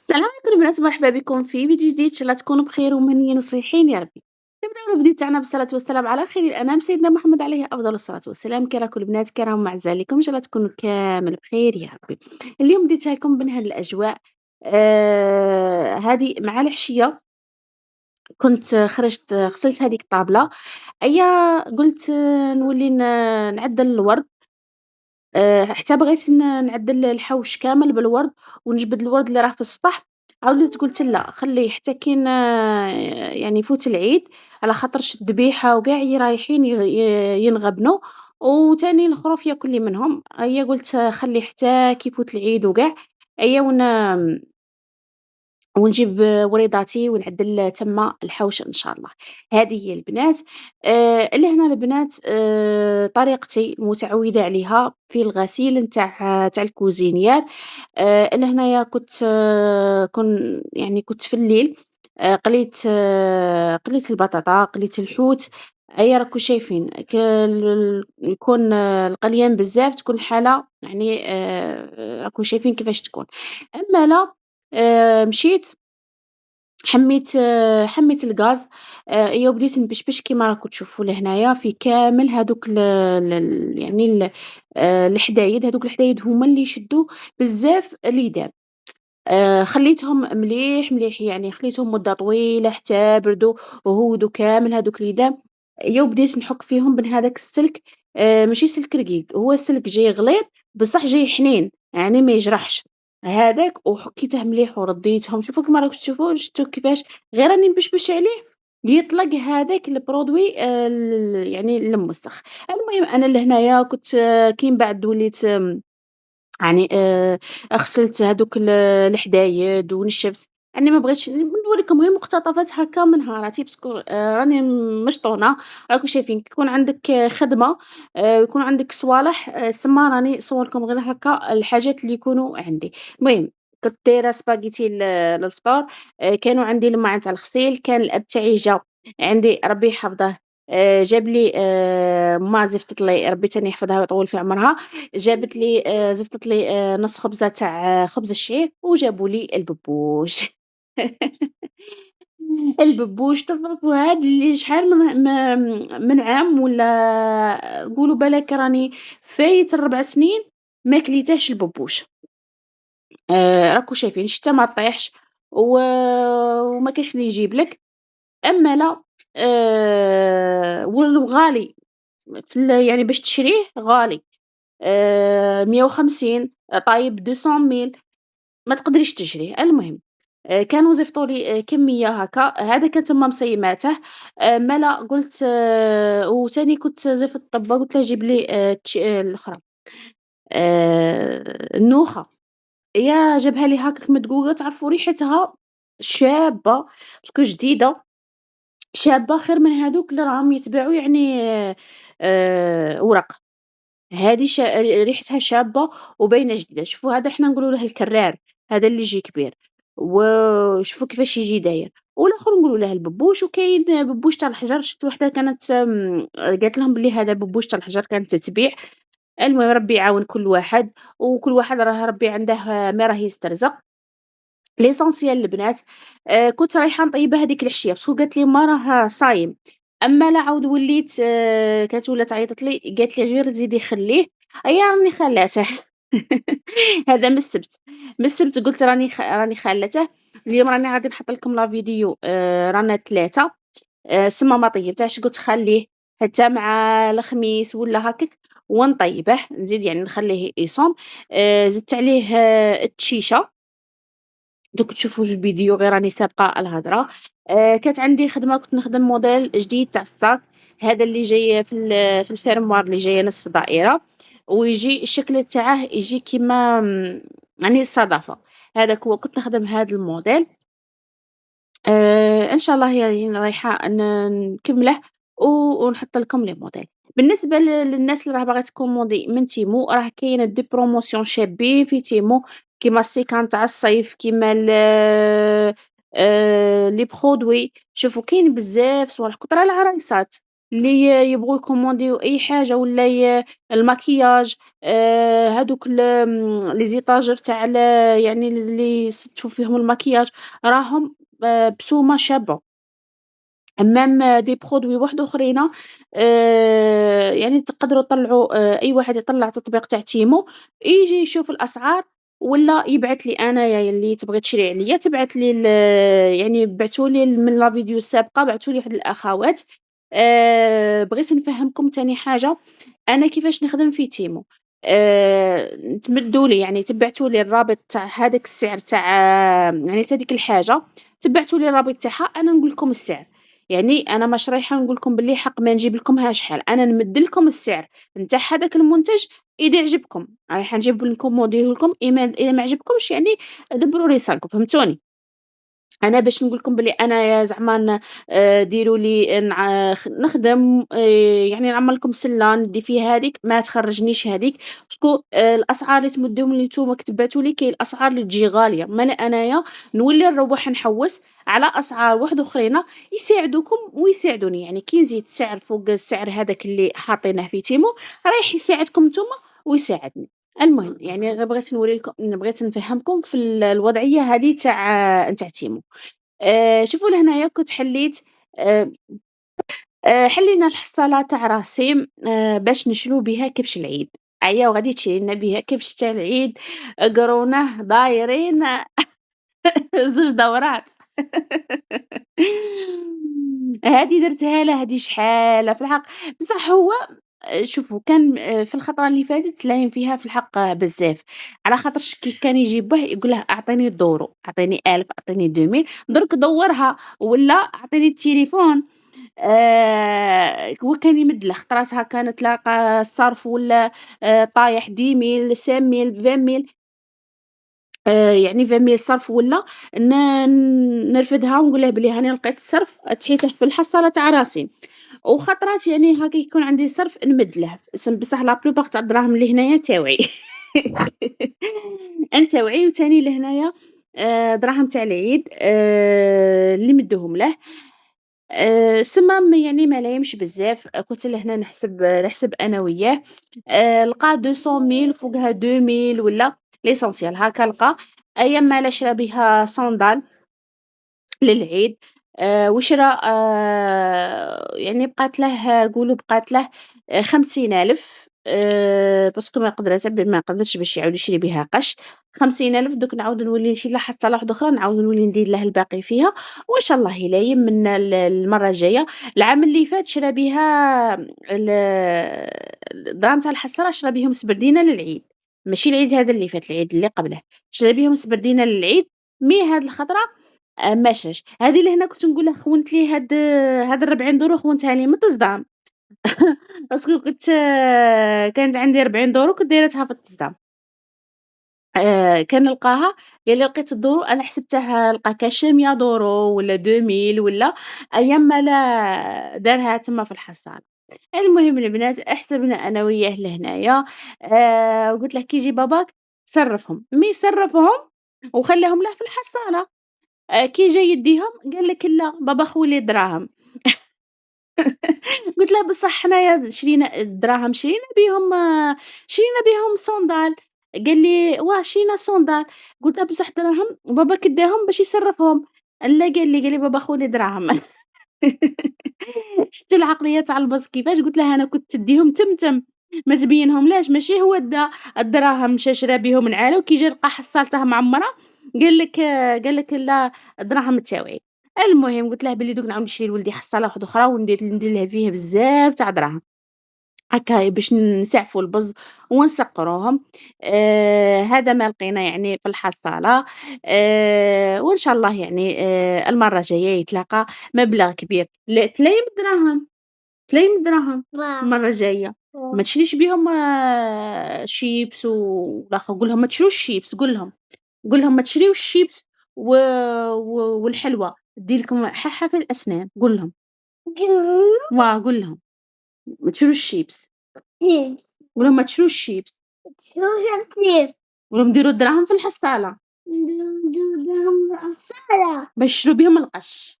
السلام عليكم البنات، مرحبا بكم في فيديو جديد. ان شاء الله تكونوا بخير ومهنيين وصحيحين يا ربي. نبداو الفيديو تاعنا بالصلاه والسلام على خير الانام سيدنا محمد عليه افضل الصلاه والسلام. كي راكم البنات كي راهم معزالكم ان شاء الله تكونوا كامل بخير يا ربي. اليوم ديتها لكم من هاد الاجواء. هذه مع العشيه كنت خرجت غسلت هذيك الطابله. ايا قلت نولي نعدل الورد. حتى بغيت نعدّل الحوش كامل بالورد، ونجبد الورد اللي راه في السطح. وليت قُلت لأ خلّيه حتى كي يعني يفوت العيد، على خاطرش الذبيحة وكاع رايحين ينغبنوا، وتاني الخروف ياكل لي منهم. أيا قُلت خلّيه حتى كي يفوت العيد وكاع، أيا ونجيب وريضاتي ونعدّل تما الحوش إن شاء الله. هذه هي البنات. لهنا البنات طريقتي المتعوّدة عليها في الغسيل نتاع الكوزينيار. لهنايا كنت يعني كنت في الليل قليت البطاطا، قليت الحوت. أيا راكم شايفين يكون القليان بزاف تكون الحالة يعني راكم شايفين كيفاش تكون. أمّا لا مشيت حمّيت الغاز. أيا وبديت نبشبش كيما راكم تشوفوا لهنايا في كامل هادوك ال يعني الحدايد. هادوك الحدايد هُما اللي يشدّوا بزاف اليدام. خلّيتهم مليح، مليح يعني خليتهم مدة طويلة حتى بردوا وهودوا كامل هادوك اليدام. أيا وبديت نحك فيهم هذاك السلك. ماشي سلك رقيق، هو سلك جاي غليظ بصح جاي حنين، يعني ما يجرحش. هذاك وحكيته مليح ورديتهم. شوفوا كيما راكم تشوفوا شفتوا كيفاش غير راني نبشبش عليه يطلق هذاك البرودوي يعني الموسخ. المهم أنا لهنايا كنت كي من بعد وليت يعني غسلت هادوك الحدايد ونشّفت. يعني ما بغيتش نوريكم غير مقتطفات هكا من نهاراتي باسكو راني مشطونة. راكم شايفين كي يكون عندك خدمة ويكون عندك صوالح سما راني نصورلكم غير هكا الحاجات اللي يكونوا عندي. المهم كنت دايرة سباغيتي للفطور. كانوا عندي الماعن تاع الغسيل، كان الأب تاعي جا عندي ربي يحفظه. جاب لي ما زفتت لي ربي تاني يحفظها ويطول في عمرها. جابت لي زفتت لي نص خبزة تاع خبز الشعير وجابوا لي الببوش. الببوش تعرفوا هاد اللي شحال من عام والّا قولوا بالاك راني فايت ال4 سنين ما كليتهش الببوش. راكم شايفين الشتا ما طيحش و وما كاينش اللي يجيب لك. أمّا لا وغالي في يعني باش تشريه غالي. 150 طايب 200 ما تقدريش تجريه. المهم كانوا زيفطوا لي كمية هكا. هذا كان تما مسيماته. ما لا قُلت وتاني كنت زيفط الطبّا قُلت له جيب لي الأخرى النوخة. يا جابها لي هكاك مدقوقة تعرفوا ريحتها شابة باسكو جديدة، شابة خير من هادوك اللي راهم يتباعوا يعني ورق. هذه ريحتها شابة وباينة جديدة. شوفوا هذا حنا نقولوا له الكرّار، هذا اللي يجي كبير، وشوفوا كيفاش يجي داير. والآخر نقولوا له الببوش. وكاين ببوش تاع الحجر. شفت وحدة كانت قالت لهم بلي هذا ببوش تاع الحجر كانت تبيع. المهم ربي يعاون كل واحد، وكل واحد راه ربي عنده ما راه يسترزق. l'essentiel البنات كنت رايحة نطيبها هاذيك العشية باسكو قالت لي ما راه صايم. أمّا لا عاود وليت كانت ولات عيطت لي قالت لي غير زيدي خلّيه. أيا راني خلّاته. هذا من السبت. من السبت قُلت راني خالّته. اليوم راني غادي نحط لكم لا فيديو رانا 3 سما ما طيبتهاش قُلت خلّيه حتى مع الخميس ولا هكاك ونطيبه، نزيد يعني نخلّيه يصوم. زدت عليه التشيشة. دوك تشوفوا في الفيديو غير راني سابقة الهضرة. كانت عندي خدمة كنت نخدم موديل جديد تاع الصاك. هذا اللي جاي في الفيرموار اللي جاية نصف دائرة، ويجي الشكل تاعه يجي كيما يعني الصدفة. هذاك هو كنت نخدم هذا الموديل. إن شاء الله يعني رايحة نكمله ونحط لكم les modèles. بالنسبة للناس اللي راه باغا تكوموندي من تيمو، راه كاينة دي بروموسيون شابين في تيمو كيما السيكان تاع الصيف، كيما لي برودوي. شوفوا كاين بزاف صوالح كترى العرايسات. اللي يبغوا يكومونديو أي حاجة ولا الماكياج، هادوك لي زيتاجور تاع يعني اللي تشوف فيهم الماكياج راهم بسومة شابة. أمام des produits وحدُخرين يعني تقدروا تطلّعوا أي واحد يطلّع تطبيق تاع تيمو، ييجي يشوف الأسعار ولا يبعت لي أنايا اللي تبغي تشري عليا، تبعت لي يعني بعتوا لي من la فيديو السابقة بعتوا لي واحد الأخوات. بغيت نفهّمكم تاني حاجة، أنا كيفاش نخدم في تيمو. تمدّوا لي يعني تبعتوا لي الرابط تاع هذاك السعر تاع يعني تاع ديك الحاجة، تبعتوا لي الرابط تاعها، أنا نقول لكم السعر. يعني أنا مش رايحة نقول لكم باللي حق ما نجيب لكمها شحال، أنا نمد لكم السعر نتاع هذاك المنتج إذا عجبكم، رايحة نجيب نكومونديه لكم، إذا ما عجبكمش يعني دبروا ريسانكم، فهمتوني؟ أنا باش نقول لكم بلي أنايا زعما ديروا لي نخدم، يعني نعمر لكم سلة ندي فيه هاذيك، ما تخرّجنيش هاذيك، باسكو الأسعار اللي تمدّوهم لي نتوما كتبعتوا لي كاين الأسعار اللي تجي غالية، مالا أنايا نولي نروّح نحوّس على أسعار وحدُخرين يساعدوكم ويساعدوني، يعني كي نزيد سعر فوق السعر هذاك اللي حاطينه في تيمو رايح يساعدكم نتوما ويساعدني. المهم يعني غير بغيت نوري لكم بغيت نفهّمكم في الوضعية هذه تاع تيمو. شوفوا لهنايا كنت حليت، آآ حلينا الحصالة تاع راسي باش نشرو بها كبش العيد، أيا وغادي تشري لنا بها كبش تاع العيد، قرونه دايرين 2 دورات. هادي درتها له هادي شحالة في الحق، بصح هو شوفوا كان في الخطرة اللي فاتت لاين فيها في الحق بزاف، على خاطرش كي كان يجي باه يقول له أعطيني الدورو، أعطيني 1000 أعطيني 2000 درك دورها ولا أعطيني التليفون. هو كان يمدله خطراتها كانت لاقة الصرف ولا طايح 10.000 5.000 20.000، يعني 20.000 صرف ولا ن نرفدها ونقول له بلي هاني لقيت الصرف تحيته في الحصالة تاع راسي، وخطرات يعني هاكا يكون عندي صرف نمد له، بصح لا plupart تاع الدراهم اللي هنايا تاوعي. نتاوعي وتاني لهنايا دراهم تاع العيد اللي مدّوهم له. سما يعني ما لايمش بزاف، كنت لهنا نحسب أنا وياه، لقى 200.000 فوقها 2000 ولا l'essentiel هاكا لقى، أيا مالا شرا بها صندال للعيد، وشرا يعني بقات له قولوا بقات له 50,000، باسكو ما قدرش باش يعاود يشري بها قش، 50,000 دوك نعاود نولي نشري له حتى واحدة أخرى نعاود نولي ندير له الباقي فيها، وإن شاء الله يلايم من المرة الجاية. العام اللي فات شرا بها الدراهم تاع الحصالة شرا بيهم سبردينة للعيد، ماشي العيد هذا اللي فات، العيد اللي قبله، شرا بيهم سبردينة للعيد، هاد الخطرة ما شراش، هذه اللي هنا كنت نقول له خونت لي هاد ال40 دورو خونتها لي من تصدام. باسكو كنت كانت عندي 40 دورو كنت دايرتها في التصدام، كان لقاها قال لي لقيت الدورو أنا حسبته لقى كاشي 100 دورو ولا 2000 ولا أيام ما لا دارها تما في الحصالة. المهم البنات حسبنا أنا وياه لهنايا، وقلت له كي يجي باباك صرفهم، مي صرفهم وخلاهم له في الحصالة. كي جا يديهم قال لك: "لا بابا خولي لي الدراهم." قُلت له: "بصح حنايا شرينا الدراهم شرينا بيهم صوندال." قال لي: "واه شرينا صوندال." قُلت له: "بصح دراهم باباك اداهم باش يصرفهم." لا قال لي: "بابا خولي لي دراهم." شفتوا العقلية تاع الباز كيفاش، قُلت له: "أنا كنت تديهم تمتم ما تبينهملاش، ماشي هو دا الدراهم مشى شرا بيهم نعالة وكي جا لقى حصالته معمرة قال لك لا الدراهم تاوعي." المهم قُلت له بلي دوك نعاود نشري لولدي حصالة واحدة أخرى ندير له فيه بزاف تاع دراهم. هاكا باش نسعفوا البز ونسقّروهم. هذا ما لقينا يعني في الحصالة، وإن شاء الله يعني المرة الجاية يتلاقى مبلغ كبير، تلايم الدراهم، تلايم الدراهم المرة الجاية، ما تشريش بيهم شيبس قُل لهم ما تشروش الشيبس، قُل لهم ما تشريوش الشيبس و و والحلوى، تدي لكم حاحة في الأسنان، قُل لهم، قُل لهم ما تشروش الشيبس. شيبس. قُل لهم ما تشروش الشيبس، ما تشروش الشيبس. قُل لهم ديروا الدراهم في الحصالة. نديروا الدراهم في الحصالة. باش يشرو بيهم القش.